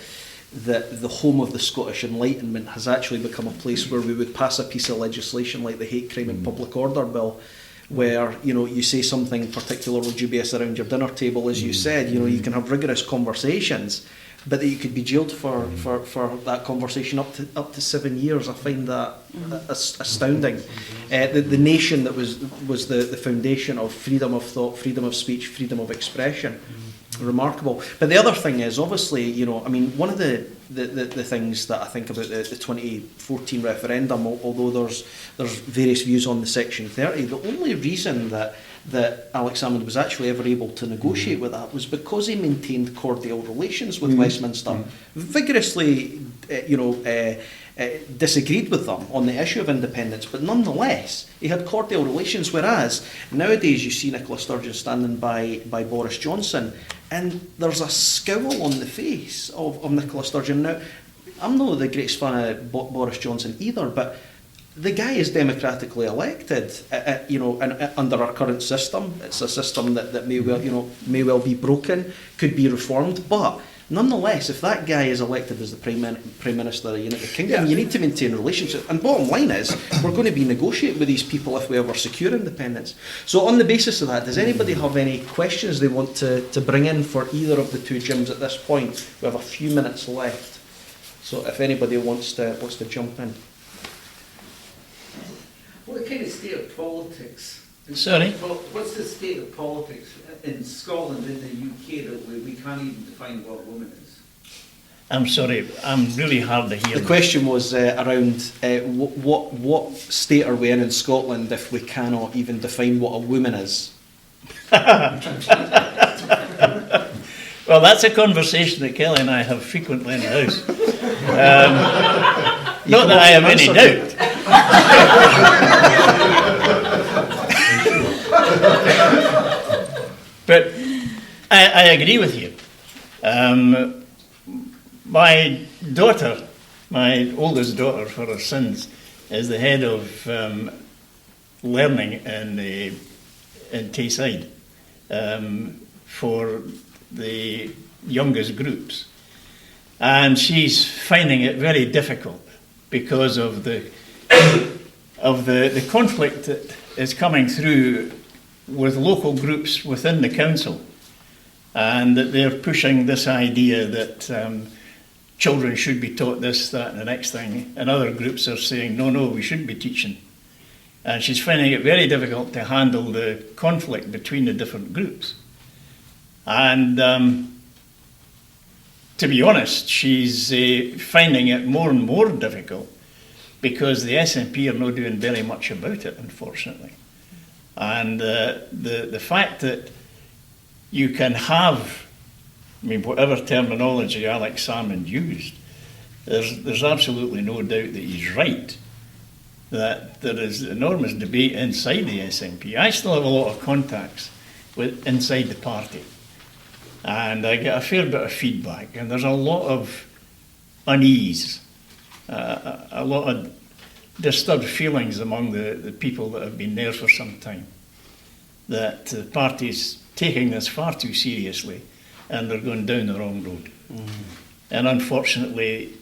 A: that the home of the Scottish Enlightenment has actually become a place where we would pass a piece of legislation like the Hate Crime and Public Order Bill, where you say something particularly dubious around your dinner table, as you said, you can have rigorous conversations, but that you could be jailed for that conversation up to 7 years. I find that astounding. The nation that was the foundation of freedom of thought, freedom of speech, freedom of expression. Remarkable. But the other thing is, obviously, you know, I mean, one of the things that I think about the 2014 referendum, although there's various views on the Section 30, the only reason that Alex Salmond was actually ever able to negotiate with that was because he maintained cordial relations with Westminster, vigorously, disagreed with them on the issue of independence, but nonetheless he had cordial relations. Whereas nowadays you see Nicola Sturgeon standing by Boris Johnson, and there's a scowl on the face of Nicola Sturgeon. Now, I'm not the greatest fan of Boris Johnson either, but the guy is democratically elected, and under our current system. It's a system that may well be broken, could be reformed, but nonetheless, if that guy is elected as the Prime Minister of the United Kingdom, you need to maintain relationships. And bottom line is, we're going to be negotiating with these people if we ever secure independence. So on the basis of that, does anybody have any questions they want to bring in for either of the two Jims at this point? We have a few minutes left. So if anybody wants to jump in.
E: What kind of state of politics?
D: Sorry?
E: What's the state of politics in Scotland, in the UK, that we can't even define what a woman is?
D: I'm sorry, I'm really hard to hear.
A: The question was around what state are we in Scotland if we cannot even define what a woman is?
D: Well, that's a conversation that Kelly and I have frequently in the house. Not that I have any doubt. But I agree with you. My daughter, my oldest daughter for her sins, is the head of learning in Tayside for the youngest groups. And she's finding it very difficult because of the conflict that is coming through with local groups within the council, and that they're pushing this idea that children should be taught this, that and the next thing, and other groups are saying, no, we shouldn't be teaching. And she's finding it very difficult to handle the conflict between the different groups. And to be honest, she's finding it more and more difficult because the SNP are not doing very much about it, unfortunately. And the fact that you can have, whatever terminology Alex Salmond used, there's absolutely no doubt that he's right, that there is enormous debate inside the SNP. I still have a lot of contacts inside the party, and I get a fair bit of feedback, and there's a lot of unease, a lot of disturbed feelings among the people that have been there for some time, that the party's taking this far too seriously and they're going down the wrong road. And unfortunately,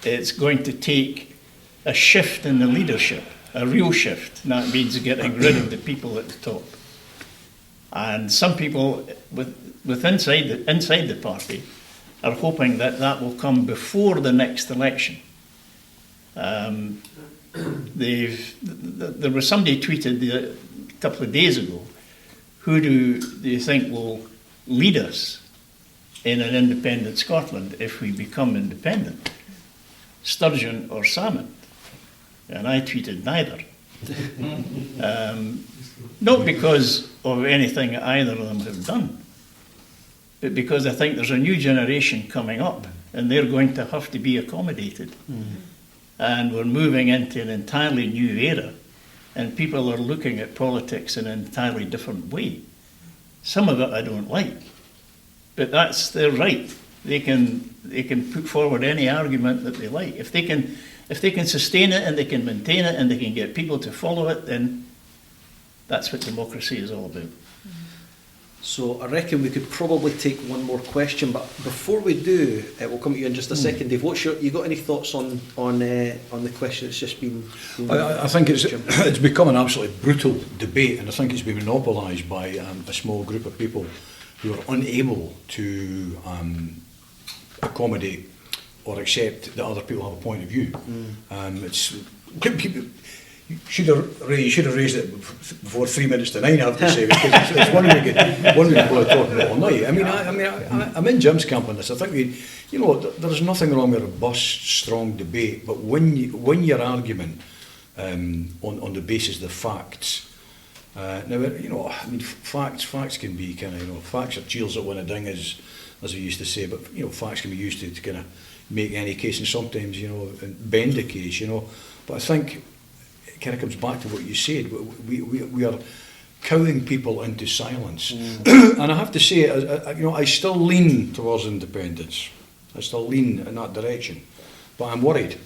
D: it's going to take a shift in the leadership, a real shift, and that means getting rid of the people at the top. And some people inside the party are hoping that will come before the next election. There was somebody tweeted a couple of days ago, who do you think will lead us in an independent Scotland if we become independent? Sturgeon or Salmond? And I tweeted neither. Not because of anything either of them have done, but because I think there's a new generation coming up and they're going to have to be accommodated. And we're moving into an entirely new era, and people are looking at politics in an entirely different way. Some of it I don't like, but that's their right. They can put forward any argument that they like. If they can sustain it and they can maintain it and they can get people to follow it, then that's what democracy is all about.
A: So I reckon we could probably take one more question, but before we do, we'll come to you in just a second, Dave. You got any thoughts on the question that's just been?
C: I think it's become an absolutely brutal debate, and I think it's been monopolised by a small group of people who are unable to accommodate or accept that other people have a point of view. It's people. You should have raised it before 3 minutes to 9. I have to say, because it's one we could go talking about all night. I'm in Jim's camp on this. I think there's nothing wrong with a robust, strong debate, but when your argument on the basis of the facts. Facts can be kind of, facts are cheers that win a ding, as we used to say, but facts can be used to kind of make any case, and sometimes bend a case, But I think it kind of comes back to what you said. We are cowing people into silence, and I have to say, I still lean towards independence. I still lean in that direction, but I'm worried.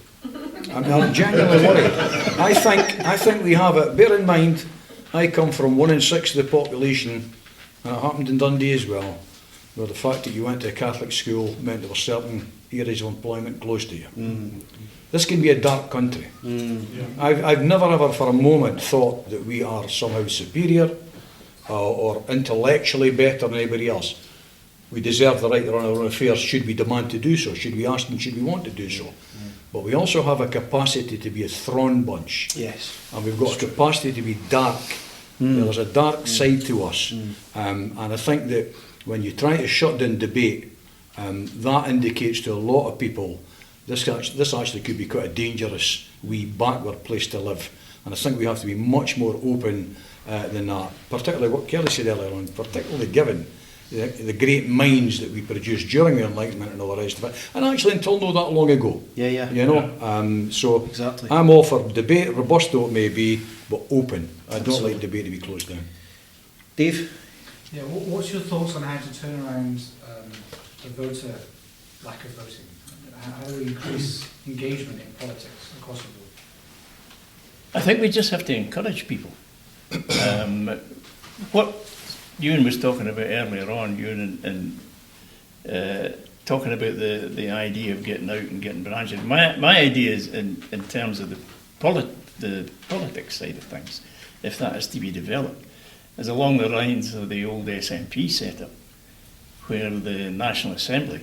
C: I'm genuinely worried. I think we have it. Bear in mind, I come from 1 in 6 of the population, and it happened in Dundee as well, where the fact that you went to a Catholic school meant there were certain areas of employment close to you. This can be a dark country. I've never ever for a moment thought that we are somehow superior or intellectually better than anybody else. We deserve the right to run our own affairs should we demand to do so, should we ask and should we want to do so. But we also have a capacity to be a thrawn bunch. Yes. And we've got a capacity to be dark. There's a dark side to us. And I think that when you try to shut down debate, that indicates to a lot of people this actually could be quite a dangerous wee backward place to live. And I think we have to be much more open than that. Particularly what Kelly said earlier on, particularly given the great minds that we produced during the Enlightenment and all the rest of it, and actually until not that long ago. So exactly. I'm all for debate, robust though it may be, but open. I don't like debate to be closed down.
A: Dave?
F: Yeah, what's your thoughts on how to turn around the voter lack of voting? How do we increase engagement in politics across the board?
D: I think we just have to encourage people. What Ewan was talking about earlier on, Ewan, and talking about the idea of getting out and getting branches. My idea is in terms of the politics side of things, if that is to be developed, is along the lines of the old SNP setup, where the National Assembly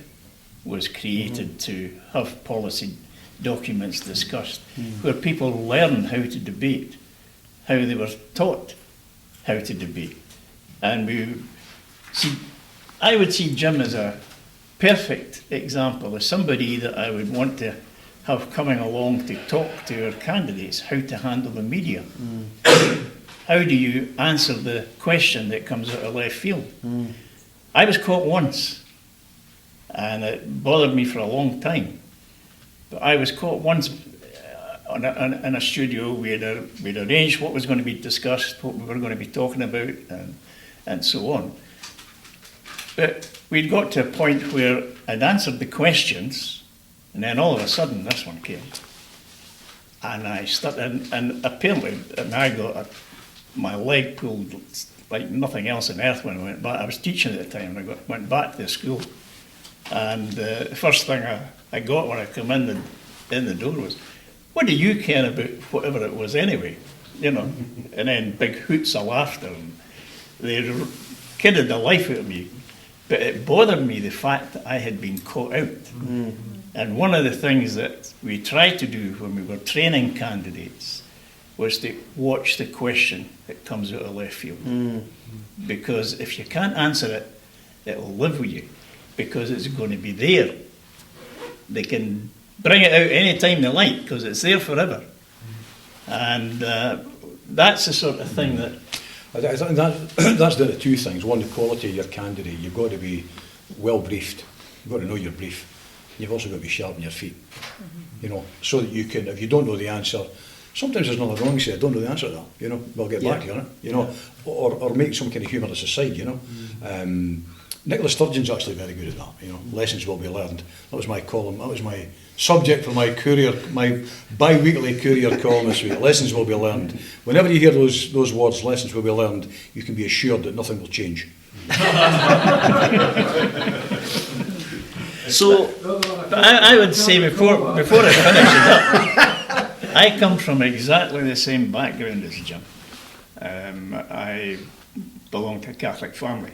D: was created to have policy documents discussed, where people learn how to debate, how they were taught how to debate. And I would see Jim as a perfect example, as somebody that I would want to have coming along to talk to our candidates how to handle the media. How do you answer the question that comes out of left field? I was caught once, and it bothered me for a long time. But I was caught once in a studio. We'd arranged what was going to be discussed, what we were going to be talking about, and so on. But we'd got to a point where I'd answered the questions, and then all of a sudden this one came. And I started, and apparently, I got my leg pulled like nothing else on earth when I went back. I was teaching at the time, and I went back to the school. And the first thing I got when I came in the door was, "What do you care about whatever it was anyway?" And then big hoots of laughter. And they kidded the life out of me. But it bothered me, the fact that I had been caught out. And one of the things that we tried to do when we were training candidates was to watch the question that comes out of left field. Because if you can't answer it, it will live with you, because it's going to be there. They can bring it out any time they like, because it's there forever. And that's the sort of thing that...
C: I think that's down to two things. One, the quality of your candidate. You've got to be well briefed. You've got to know your brief. You've also got to be sharp on your feet. So that you can, if you don't know the answer, sometimes there's nothing wrong with saying, I don't know the answer to that, we'll get back to you on it, or make some kind of humorous aside, Nicola Sturgeon's actually very good at that, lessons will be learned. That was my column, that was my subject for my courier, my bi-weekly courier column this week. Lessons will be learned. Whenever you hear those words, lessons will be learned, you can be assured that nothing will change.
D: So, I would say before I finish it up, I come from exactly the same background as Jim. I belong to a Catholic family.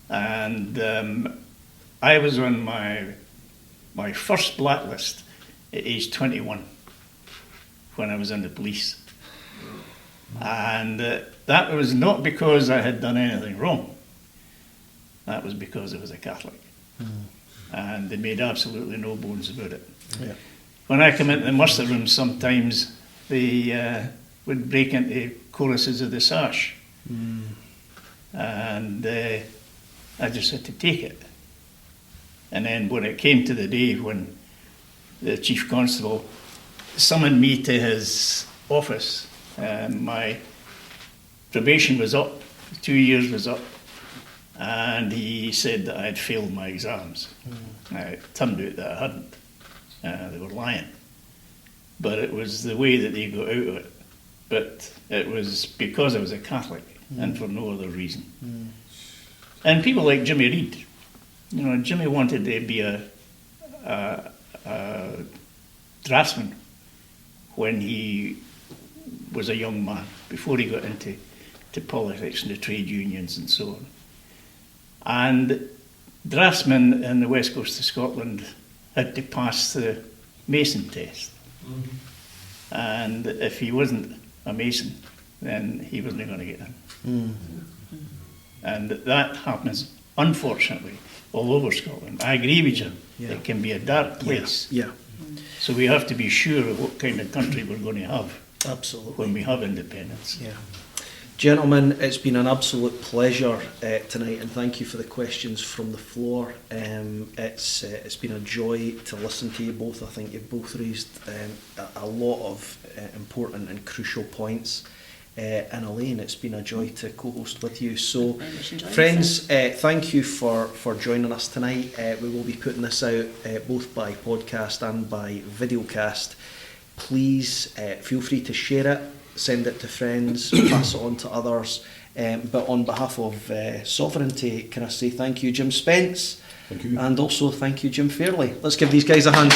D: And I was on my first blacklist at age 21 when I was in the police. And that was not because I had done anything wrong. That was because I was a Catholic. And they made absolutely no bones about it.
A: Yeah.
D: When I come into the muster room, sometimes they would break into choruses of the sash. And I just had to take it. And then when it came to the day when the Chief Constable summoned me to his office, my probation was up, 2 years was up, and he said that I had failed my exams. Now, it turned out that I hadn't. They were lying. But it was the way that they got out of it. But it was because I was a Catholic and for no other reason. And people like Jimmy Reid, you know, Jimmy wanted to be a draftsman when he was a young man, before he got into politics and the trade unions and so on. And draftsmen in the west coast of Scotland had to pass the Mason test. And if he wasn't a Mason, then he wasn't going to get in. And that happens, unfortunately, all over Scotland. I agree with Jim.
A: Yeah.
D: It can be a dark place.
A: Yeah.
D: So we have to be sure of what kind of country we're going to have
A: Absolutely.
D: when we have independence.
A: Yeah. Gentlemen, it's been an absolute pleasure tonight, and thank you for the questions from the floor. It's been a joy to listen to you both. I think you've both raised a lot of important and crucial points. And Elaine, it's been a joy to co-host with you. So,
B: Very much enjoyed
A: friends, thank you for joining us tonight. We will be putting this out both by podcast and by videocast. Please feel free to share it, send it to friends, pass it on to others. But on behalf of Sovereignty, can I say thank you, Jim Spence?
C: Thank you.
A: And also thank you, Jim Fairley. Let's give these guys a hand.